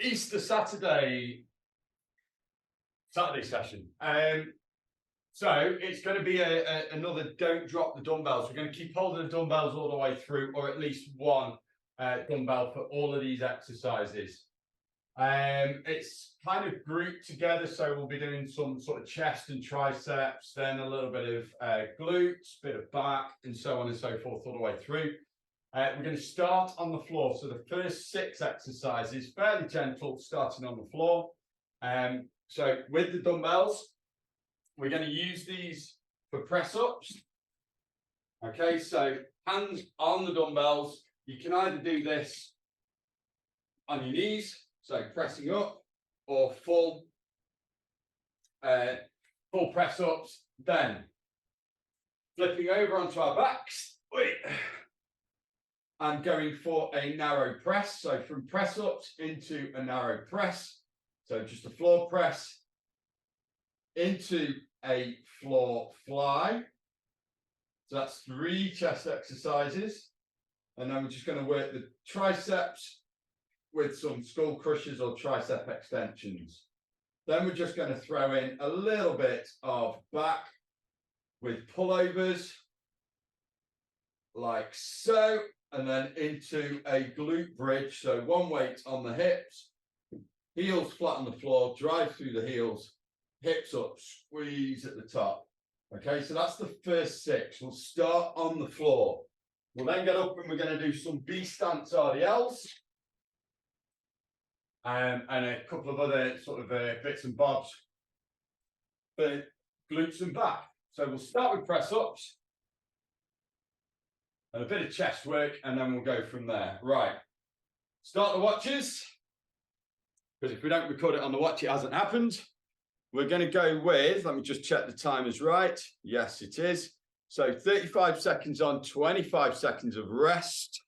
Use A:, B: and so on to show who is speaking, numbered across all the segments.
A: Easter Saturday session. So it's going to be another don't drop the dumbbells. We're going to keep holding the dumbbells all the way through, or at least one dumbbell for all of these exercises. It's kind of grouped together, so we'll be doing some sort of chest and triceps, then a little bit of glutes, bit of back, and so on and so forth all the way through. We're going to start on the floor. So the first 6 exercises, fairly gentle, starting on the floor. So with the dumbbells, we're going to use these for press-ups. Okay, so hands on the dumbbells. You can either do this on your knees, so pressing up, or full press-ups, then flipping over onto our backs. And going for a narrow press. So from press ups into a narrow press. So just a floor press into a floor fly. So that's 3 chest exercises. And then we're just going to work the triceps with some skull crushers or tricep extensions. Then we're just going to throw in a little bit of back with pullovers, like so. And then into a glute bridge. So one weight on the hips, heels flat on the floor, drive through the heels, hips up, squeeze at the top. Okay, so that's the first 6. We'll start on the floor. We'll then get up and we're going to do some B stance RDLs. And a couple of other sort of bits and bobs for glutes and back. So we'll start with press ups. And a bit of chest work, and then we'll go from there. Right. Start the watches. Because if we don't record it on the watch, it hasn't happened. We're going to go with, let me just check the time is right. Yes, it is. So 35 seconds on, 25 seconds of rest.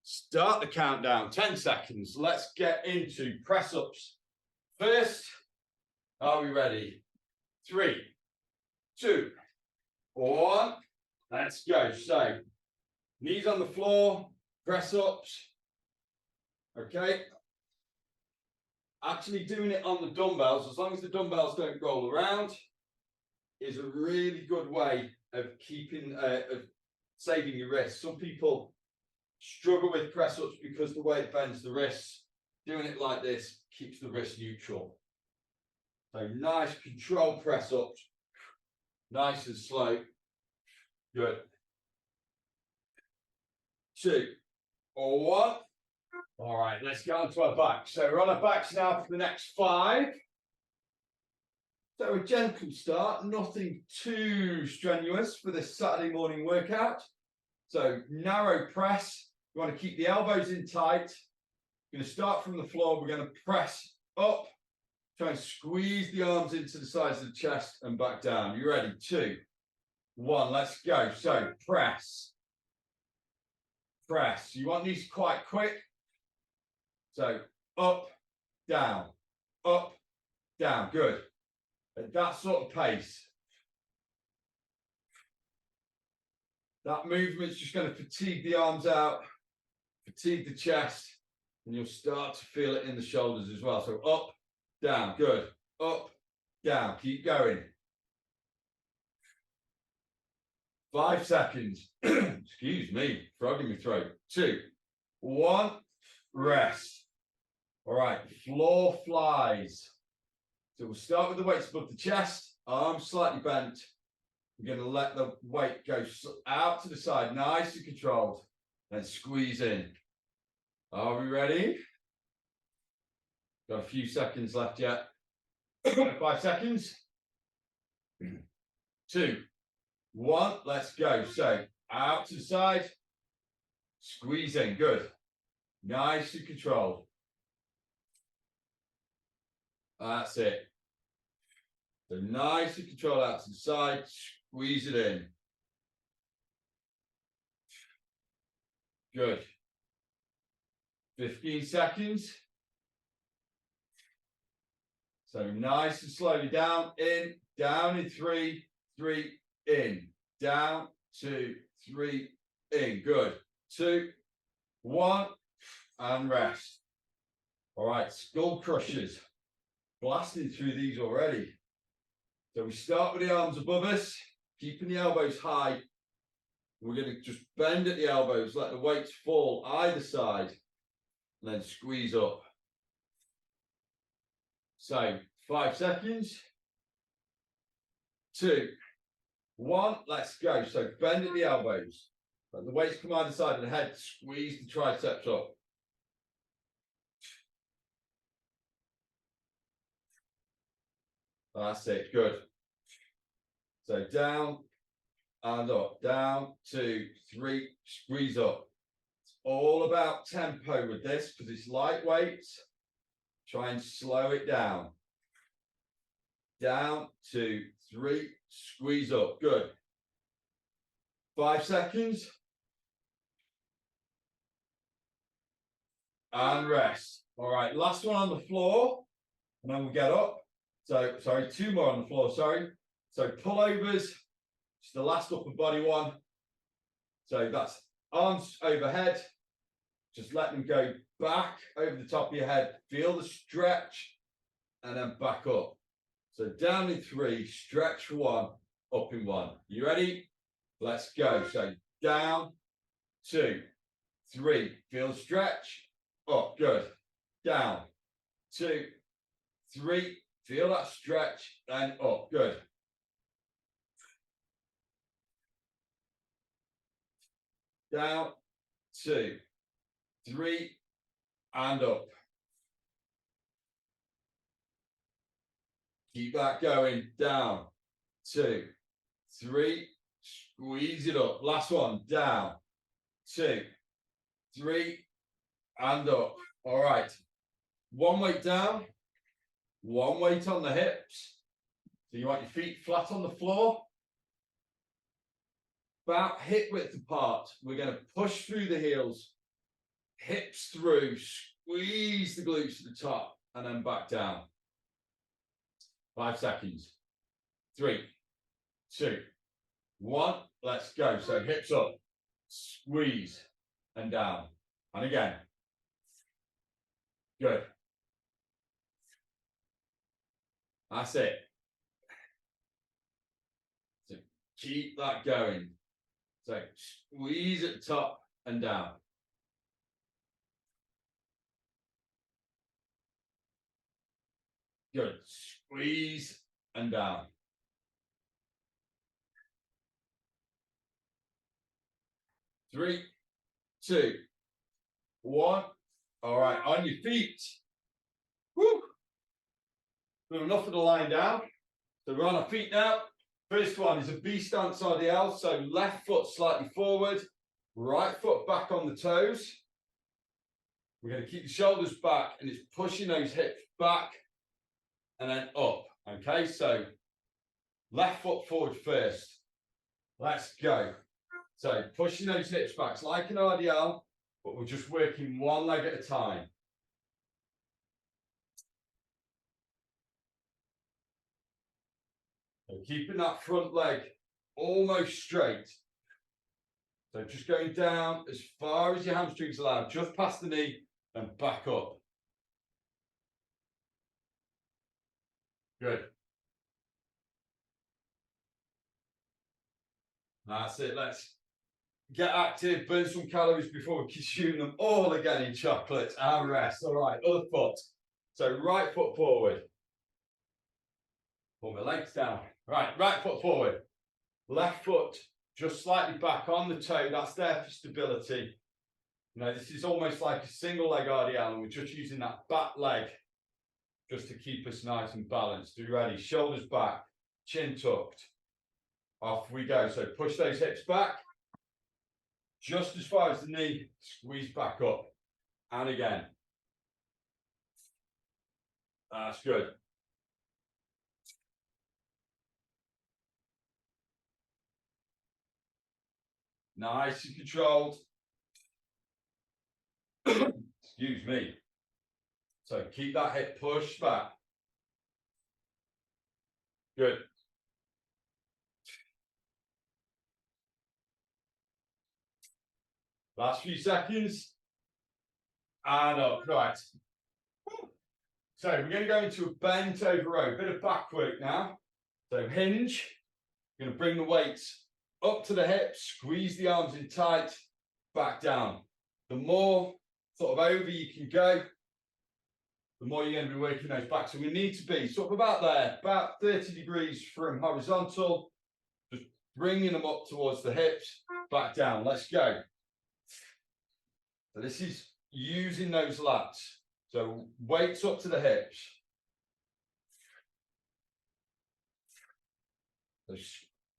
A: Start the countdown, 10 seconds. Let's get into press-ups. First, are we ready? 3, 2, 1. Let's go. So, knees on the floor, press ups. Okay. Actually doing it on the dumbbells, as long as the dumbbells don't roll around, is a really good way of keeping, of saving your wrists. Some people struggle with press ups because the way it bends the wrists. Doing it like this keeps the wrist neutral. So nice controlled press ups, nice and slow. Good. 2 or 1. All right, let's get on to our back. So we're on our backs now for the next 5. So a gentle start, nothing too strenuous for this Saturday morning workout. So narrow press. You want to keep the elbows in tight. We're going to start from the floor. We're going to press up. Try and squeeze the arms into the sides of the chest and back down. You ready? 2, 1, let's go. So press. Press. You want these quite quick. So up, down, good. At that sort of pace. That movement's just going to fatigue the arms out, fatigue the chest, and you'll start to feel it in the shoulders as well. So up, down, good. Up, down, keep going. 5 seconds. Excuse me, frog in my throat. 2, 1, rest. All right, floor flies. So we'll start with the weights above the chest, arms slightly bent. We're going to let the weight go out to the side, nice and controlled. Then squeeze in. Are we ready? Got a few seconds left yet. 5 seconds. 2, 1, let's go. So out to the side, squeeze in, good. Nice and controlled. That's it. So nice and controlled out to the side, squeeze it in. Good. 15 seconds. So nice and slowly down in 3, 3, in, down, 2, 3, in. Good. 2, 1, and rest. All right, skull crushers. Blasting through these already. So we start with the arms above us, keeping the elbows high. We're going to just bend at the elbows, let the weights fall either side, and then squeeze up. So 5 seconds. 2, 1, let's go. So bend at the elbows. Let the weights come either side of the head, squeeze the triceps up. That's it, good. So down and up, down, 2, 3, squeeze up. It's all about tempo with this because it's lightweight. Try and slow it down. Down, 2, 3, squeeze up, good. 5 seconds. And rest. All right, last one on the floor, and then we'll get up. So, sorry, 2 more on the floor, sorry. So pullovers, it's the last upper body one. So that's arms overhead. Just let them go back over the top of your head. Feel the stretch, and then back up. So down in 3, stretch for 1, up in 1. You ready? Let's go. So down, 2, 3, feel the stretch, up, good. Down, 2, 3, feel that stretch, and up, good. Down, 2, 3, and up. Keep that going. Down, 2, 3, squeeze it up. Last one. Down, 2, 3, and up. All right. 1 weight down, 1 weight on the hips. So you want your feet flat on the floor. About hip width apart. We're going to push through the heels, hips through, squeeze the glutes at the top, and then back down. 5 seconds. 3, 2, 1. Let's go. So hips up, squeeze, and down. And again. Good. That's it. So keep that going. So squeeze at the top and down. Good. Squeeze and down. Three, 2, 1. All right, on your feet. Woo. Good enough of the lying down. So we're on our feet now. First one is a B stance RDL. So left foot slightly forward, right foot back on the toes. We're going to keep the shoulders back, and it's pushing those hips back and then up. Okay, so left foot forward first. Let's go. So pushing those hips back. It's like an RDL, but we're just working 1 leg at a time. So keeping that front leg almost straight. So just going down as far as your hamstrings allow, just past the knee and back up. Good. That's it. Let's get active, burn some calories before we consume them all again in chocolate and rest. All right, other foot. So right foot forward. Pull my legs down. Right foot forward. Left foot just slightly back on the toe. That's there for stability. You know, this is almost like a single leg RDL, and we're just using that back leg just to keep us nice and balanced. Are you ready? Shoulders back, chin tucked. Off we go. So push those hips back. Just as far as the knee, squeeze back up. And again. That's good. Nice and controlled. Excuse me. So keep that hip pushed back. Good. Last few seconds. And up. Right. So we're going to go into a bent over row, bit of back work now. So hinge, you're going to bring the weights up to the hips, squeeze the arms in tight, back down. The more sort of over you can go, the more you're going to be working those back. So we need to be sort of about there, about 30 degrees from horizontal, just bringing them up towards the hips, back down. Let's go. So this is using those lats. So weights up to the hips. So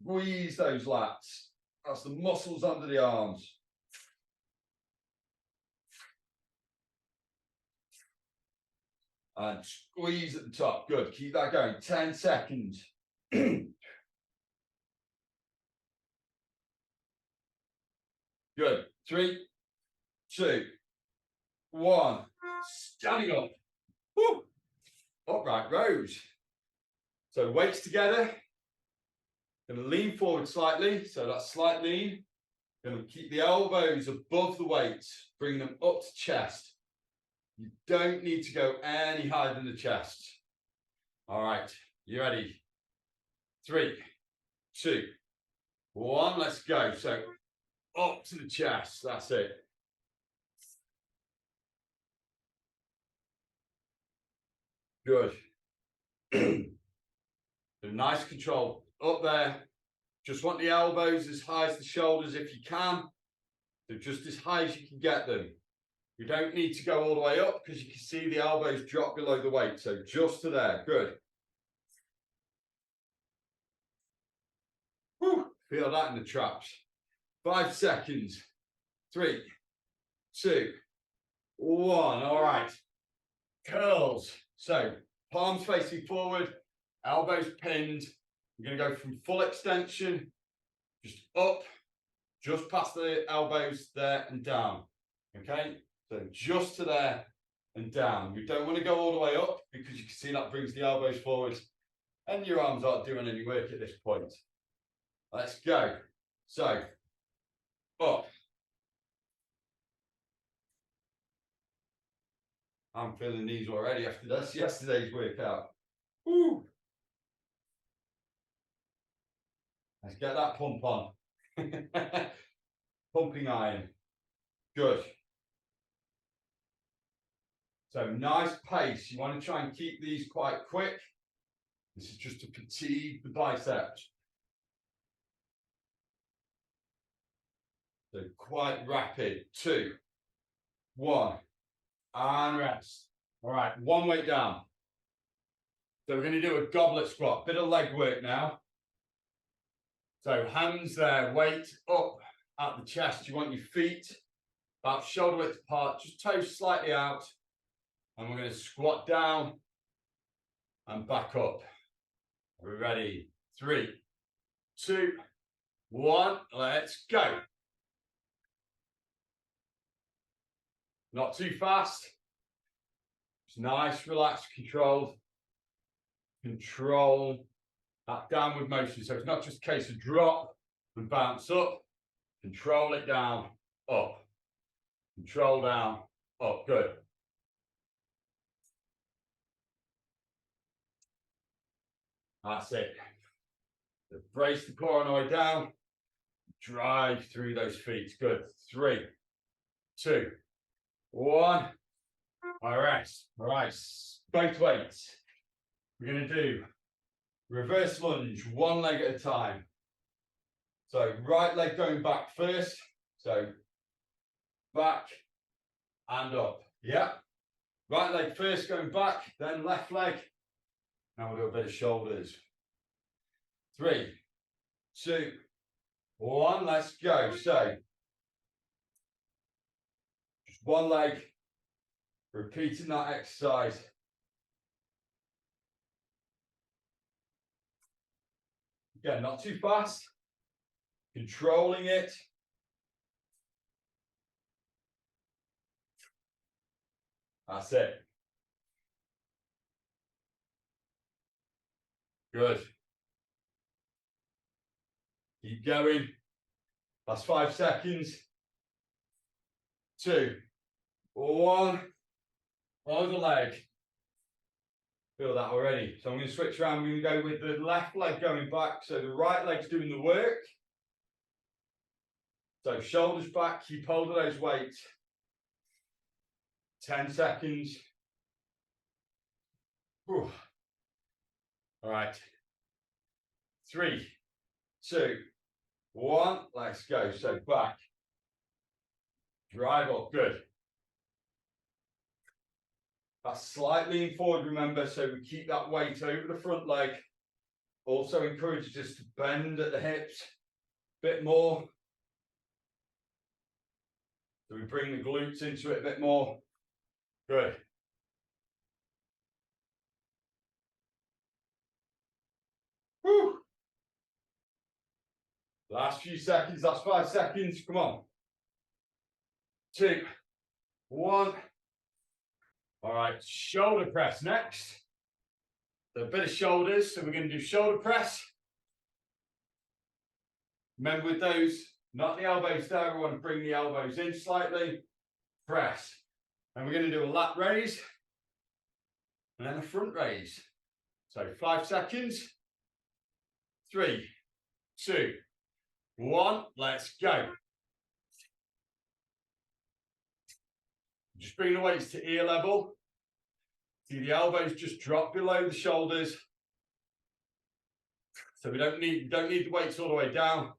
A: squeeze those lats. That's the muscles under the arms. And squeeze at the top. Good. Keep that going. 10 seconds. Good. 3, 2, 1. Standing up. Woo. Upright rows. So weights together. Going to lean forward slightly. So that's slight lean. Going to keep the elbows above the weights. Bring them up to chest. You don't need to go any higher than the chest. All right, you ready? 3, 2, 1, let's go. So up to the chest, that's it. Good. So nice control up there. Just want the elbows as high as the shoulders if you can. So just as high as you can get them. You don't need to go all the way up because you can see the elbows drop below the weight. So just to there. Good. Whew. Feel that in the traps. 5 seconds. 3, 2, 1. All right. Curls. So palms facing forward, elbows pinned. We're going to go from full extension, just up, just past the elbows there and down. Okay. So just to there and down. You don't want to go all the way up because you can see that brings the elbows forward and your arms aren't doing any work at this point. Let's go. So, up. I'm feeling these already after this yesterday's workout. Woo. Let's get that pump on. Pumping iron. Good. So nice pace. You want to try and keep these quite quick. This is just to fatigue the biceps. So quite rapid. 2, 1, and rest. All right, one weight down. So we're going to do a goblet squat. Bit of leg work now. So hands there, weight up at the chest. You want your feet about shoulder width apart, just toes slightly out. And we're going to squat down and back up. Are we ready? 3, 2, 1. Let's go. Not too fast. It's nice, relaxed, controlled. Control that downward motion. So it's not just a case of drop and bounce up. Control it down, up. Control down, up. Good. That's it. So brace the core on the way down. Drive through those feet. Good. 3, 2, 1. All right. All right. Both weights. We're going to do reverse lunge, one leg at a time. So right leg going back first. So back and up. Yeah. Right leg first going back, then left leg. Now we'll do a bit of shoulders. 3, 2, 1. Let's go. So just one leg. Repeating that exercise. Again, not too fast. Controlling it. That's it. Good. Keep going. Last 5 seconds. 2, 1. Other leg. Feel that already. So I'm going to switch around. We're going to go with the left leg going back. So the right leg's doing the work. So shoulders back, keep hold of those weights. 10 seconds. Whew. All right. 3, 2, 1. Let's go. So back. Drive up. Good. That's slightly lean forward, remember, so we keep that weight over the front leg. Also encourages us to bend at the hips a bit more. So we bring the glutes into it a bit more. Good. Woo. Last few seconds, last 5 seconds. Come on. 2, 1. All right, shoulder press next. So a bit of shoulders. So we're going to do shoulder press. Remember with those, not the elbows down. We want to bring the elbows in slightly. Press. And we're going to do a lat raise. And then a front raise. So 5 seconds. 3, 2, 1. Let's go. Just bring the weights to ear level. See the elbows just drop below the shoulders. So we don't need the weights all the way down.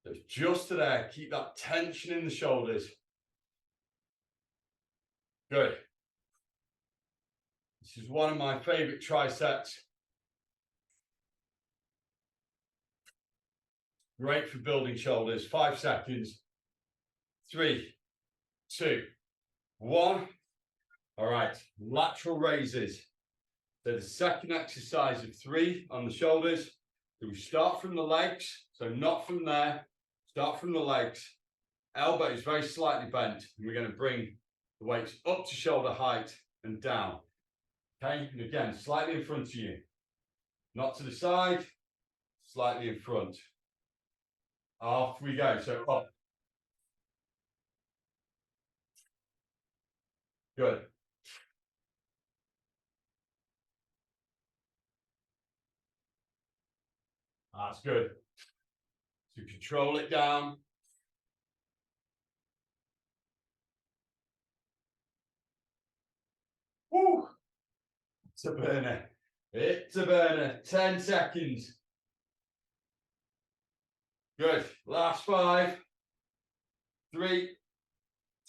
A: So it's just to there. Keep that tension in the shoulders. Good. This is one of my favorite triceps. Great for building shoulders. 5 seconds. 3, 2, 1. All right, lateral raises. So the second exercise of 3 on the shoulders. So we start from the legs, so not from there. Start from the legs. Elbows very slightly bent. And we're going to bring the weights up to shoulder height and down. Okay, and again, slightly in front of you. Not to the side, slightly in front. Off we go, so up. Good. That's good. So control it down. Woo! It's a burner. It's a burner. 10 seconds. Good. Last 5, 3,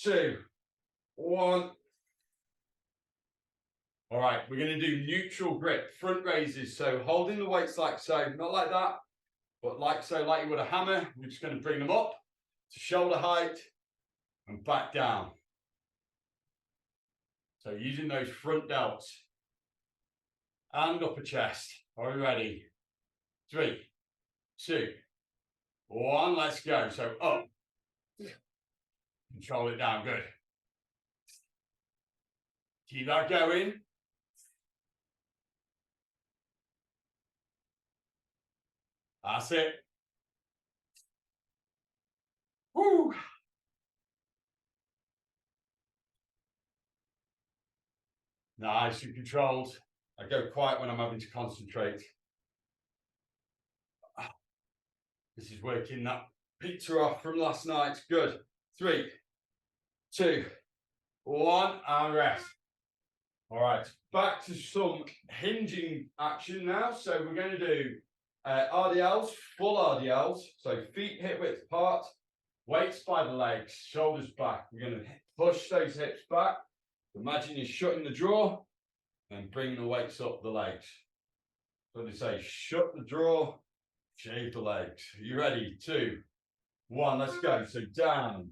A: 2, 1. All right, we're going to do neutral grip, front raises. So holding the weights like so, not like that, but like so, like you would a hammer. We're just going to bring them up to shoulder height and back down. So using those front delts and upper chest. Are we ready? 3, 2, 1. Let's go. So up. Control it down. Good. Keep that going. That's it. Woo! Nice and controlled. I go quiet when I'm having to concentrate. This is working that pizza off from last night. Good. 3, 2, 1, and rest. All right, back to some hinging action now. So we're going to do RDLs, full RDLs. So feet hip width apart, weights by the legs, shoulders back. We're going to push those hips back. Imagine you're shutting the drawer and bring the weights up the legs. So they say, shut the drawer, shave the legs. Are you ready? 2, 1, let's go. So down,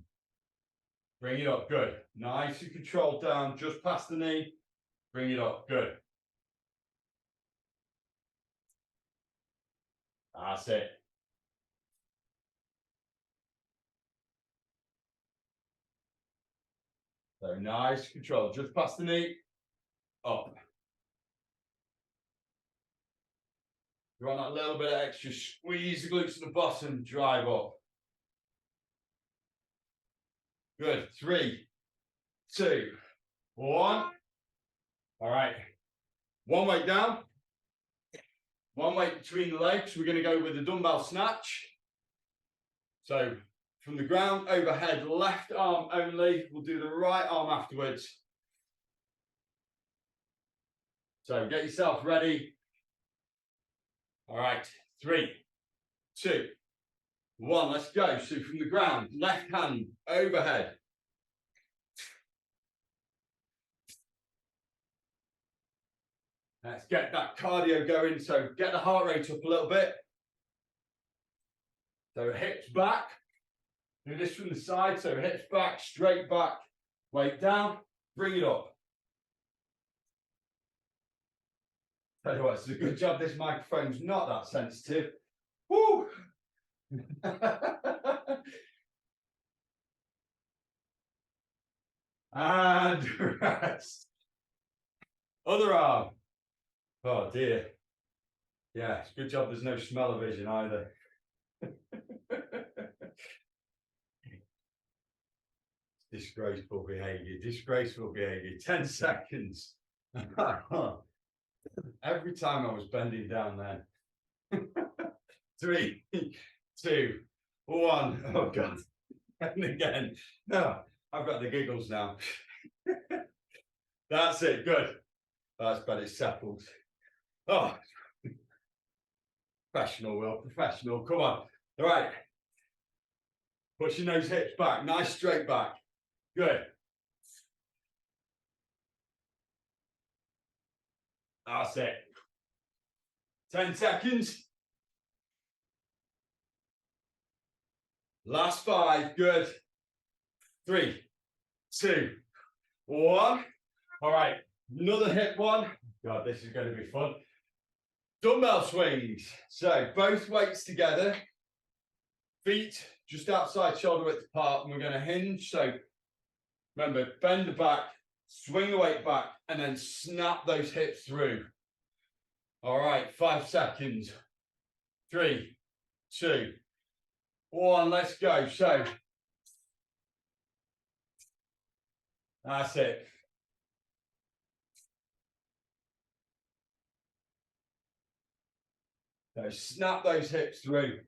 A: bring it up, good. Nice and controlled down, just past the knee. Bring it up, good. That's it. So nice control, just past the knee, up. You want that little bit of extra, squeeze the glutes at the bottom, drive up. Good, 3, 2, 1. All right, One weight down, one weight between the legs. We're going to go with the dumbbell snatch. So from the ground overhead, left arm only. We'll do the right arm afterwards. So get yourself ready. All right, 3, 2, 1, let's go. So from the ground, left hand overhead. Let's get that cardio going. So get the heart rate up a little bit. So hips back. Do this from the side. So hips back, straight back, weight down, bring it up. Tell you what, it's a good job this microphone's not that sensitive. Woo! And rest. Other arm. Oh dear. Yeah, it's a good job there's no smell-o-vision either. Disgraceful behaviour, disgraceful behaviour. 10 seconds. Every time I was bending down then. 3, 2, 1. Oh God. And again. No, I've got the giggles now. That's it. Good. That's better. It's settled. Oh. Professional, Will. Professional. Come on. All right. Pushing those hips back. Nice straight back. Good. That's it. 10 seconds. Last 5. Good. 3, 2, 1. All right. Another hip one. God, this is going to be fun. Dumbbell swings. So both weights together. Feet just outside shoulder width apart. And we're going to hinge. So remember, bend the back, swing the weight back, and then snap those hips through. All right, 5 seconds. 3, 2, 1. Let's go. So that's it. So snap those hips through.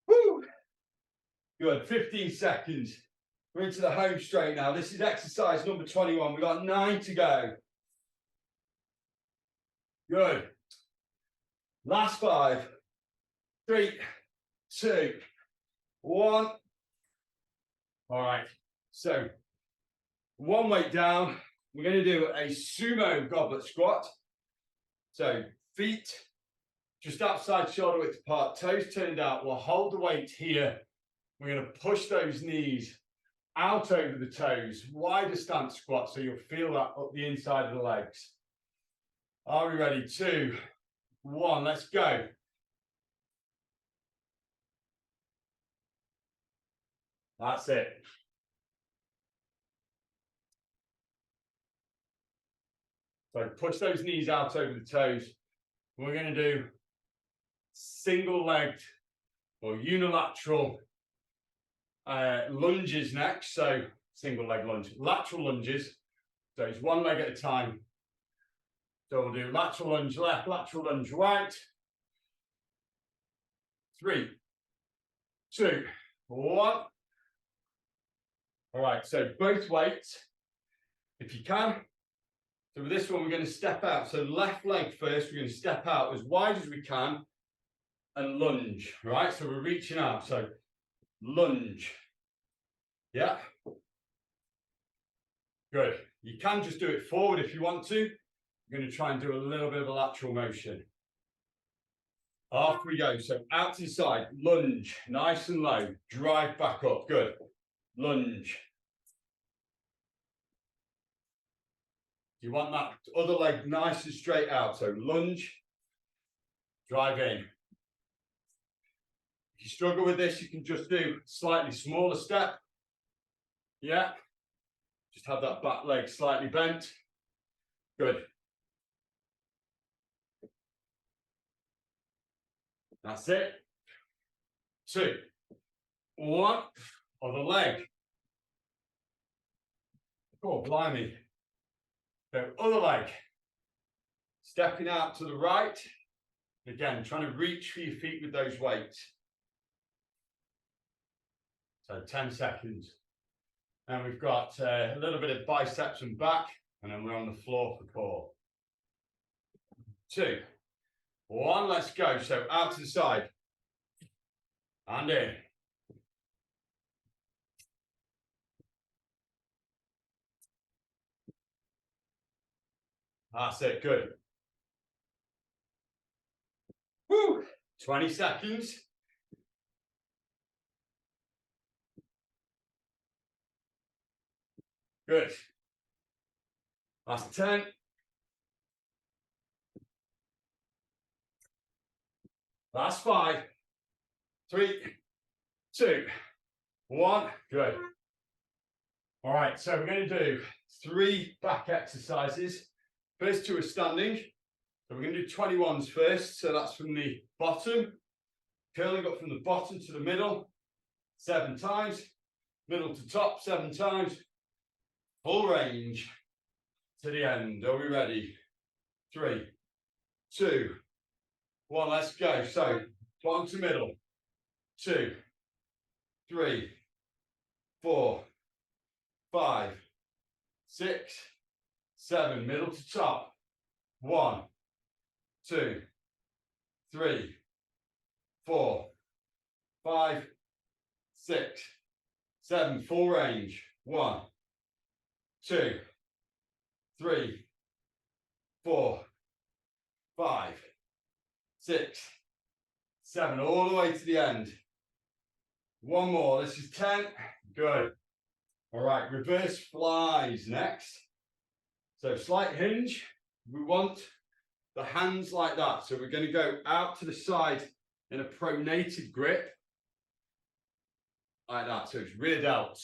A: Woo! Good. 15 seconds. We're into the home straight now. This is exercise number 21. We've got 9 to go. Good. Last 5. 3, 2, 1. All right. So one weight down. We're going to do a sumo goblet squat. So feet just outside shoulder width apart, toes turned out. We'll hold the weight here. We're going to push those knees out over the toes. Wider stance squat, so you'll feel that up the inside of the legs. Are we ready? 2, 1, let's go. That's it. So push those knees out over the toes. We're going to do single-legged or unilateral lunges next. So single leg lunge, lateral lunges. So it's one leg at a time. So we'll do lateral lunge left, lateral lunge right. 3, 2, 1. All right, so both weights, if you can. So with this one, we're going to step out. So left leg first, we're going to step out as wide as we can and lunge, right? So we're reaching out. So lunge. Yeah. Good. You can just do it forward if you want to. We're going to try and do a little bit of a lateral motion. Off we go. So out to the side, lunge, nice and low, drive back up. Good. Lunge. You want that other leg nice and straight out. So lunge, drive in. If you struggle with this, you can just do a slightly smaller step. Yeah. Just have that back leg slightly bent. Good. That's it. 2, 1. Other leg. Oh, blimey. So other leg. Stepping out to the right. Again, trying to reach for your feet with those weights. So 10 seconds. And we've got a little bit of biceps and back, and then we're on the floor for core. 2, 1, let's go. So out to the side. And in. That's it, good. Woo! 20 seconds. Good. Last 10. Last 5. 3, 2, 1. Good. All right, so we're going to do 3 back exercises. First 2 are standing. So we're going to do 21s first. So that's from the bottom, curling up from the bottom to the middle, 7 times. Middle to top, 7 times. Full range to the end. Are we ready? 3, 2, 1. Let's go. So bottom to middle. 2, 3, 4, 5, 6, 7. Middle to top. 1, 2, 3, 4, 5, 6, 7. Full range. 1, 2, 3, 4, 5, 6, 7. All the way to the end. 1 more. This is 10. Good. All right, reverse flies next. So slight hinge. We want the hands like that. So we're going to go out to the side in a pronated grip. Like that. So it's rear delts.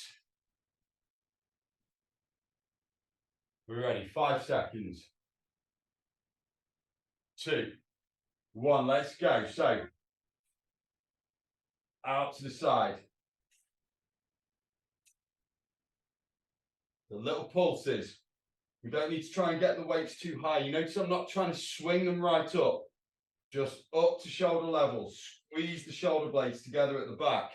A: We're ready. 5 seconds. 2, 1. Let's go. So out to the side. The little pulses. We don't need to try and get the weights too high. You notice I'm not trying to swing them right up. Just up to shoulder level. Squeeze the shoulder blades together at the back.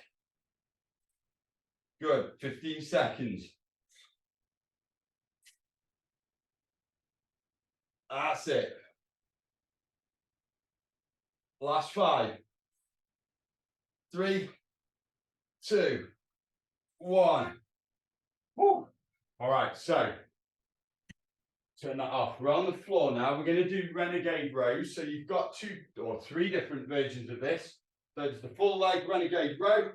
A: Good. 15 seconds. That's it. Last 5. 3, 2, 1. Woo. All right, so turn that off. We're on the floor now. We're going to do renegade rows. So you've got 2 or 3 different versions of this. So it's the full leg renegade row.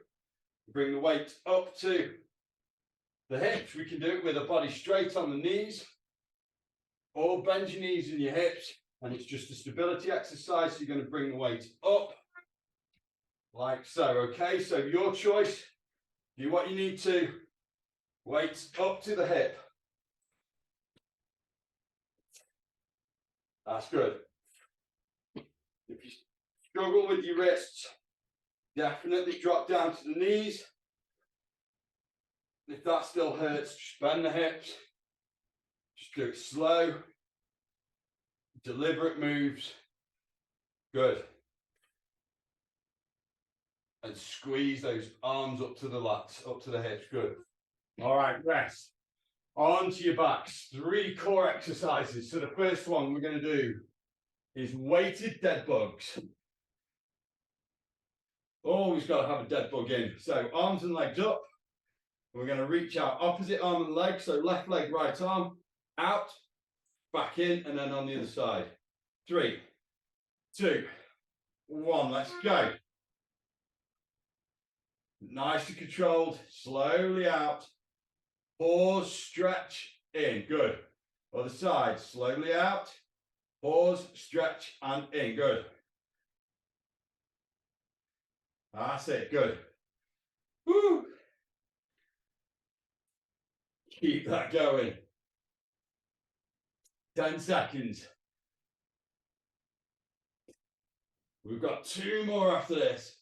A: Bring the weight up to the hips. We can do it with a body straight on the knees, or bend your knees and your hips, and it's just a stability exercise. So you're going to bring the weight up like so. Okay, so your choice. Do what you need to. Weight up to the hip. That's good. If you struggle with your wrists, definitely drop down to the knees. If that still hurts, just bend the hips. Just do it slow. Deliberate moves. Good. And squeeze those arms up to the lats, up to the hips. Good. All right, rest. Onto your backs. 3 core exercises. So the first one we're going to do is weighted dead bugs. Always got to have a dead bug in. So arms and legs up. We're going to reach out opposite arm and leg. So left leg, right arm, out, back in, and then on the other side. 3, 2, 1. Let's go. Nice and controlled. Slowly out. Pause, stretch, in. Good. Other side. Slowly out. Pause, stretch, and in. Good. That's it. Good. Woo. Keep that going. 10 seconds. We've got 2 more after this.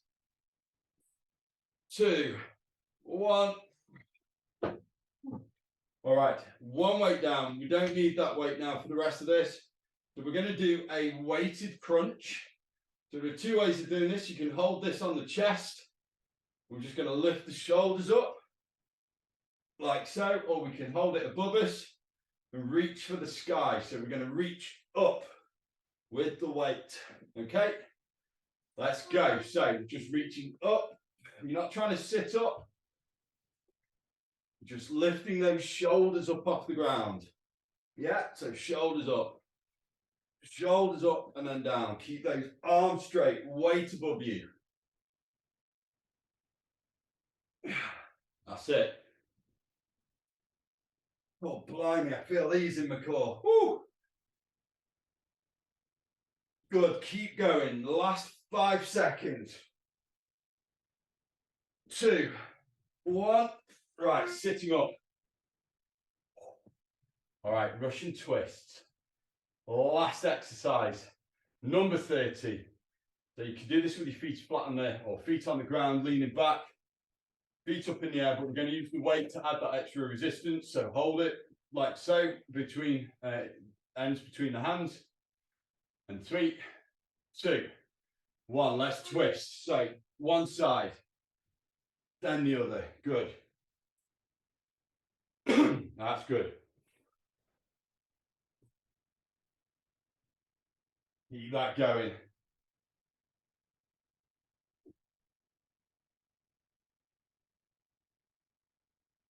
A: 2, 1. All All right, one weight down. We don't need that weight now for the rest of this. So we're going to do a weighted crunch. So there are two ways of doing this. You can hold this on the chest. We're just going to lift the shoulders up like so, or we can hold it above us and reach for the sky. So we're going to reach up with the weight. Okay, let's go. So just reaching up. You're not trying to sit up. Just lifting those shoulders up off the ground. Yeah, so shoulders up and then down. Keep those arms straight, weight above you. That's it. Oh, blimey, I feel these in my core. Woo! Good, keep going. Last 5 seconds. 2, 1. Right, sitting up. All right, Russian twists. Last exercise, number 30. So you can do this with your feet flat on the, or feet on the ground, leaning back, feet up in the air, but we're going to use the weight to add that extra resistance. So hold it like so, between ends between the hands. And 3, 2, 1. Let's twist. So one side, then the other. Good. That's good. Keep that going.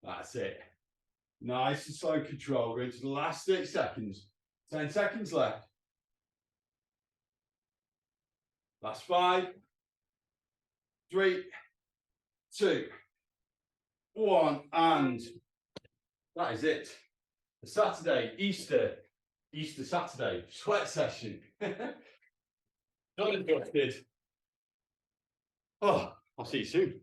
A: That's it. Nice and slow control. We're into the last 6 seconds. 10 seconds left. Last 5, 3, 2, 1, and that is it. The Saturday, Easter Saturday sweat session. Done and dusted. Oh, I'll see you soon.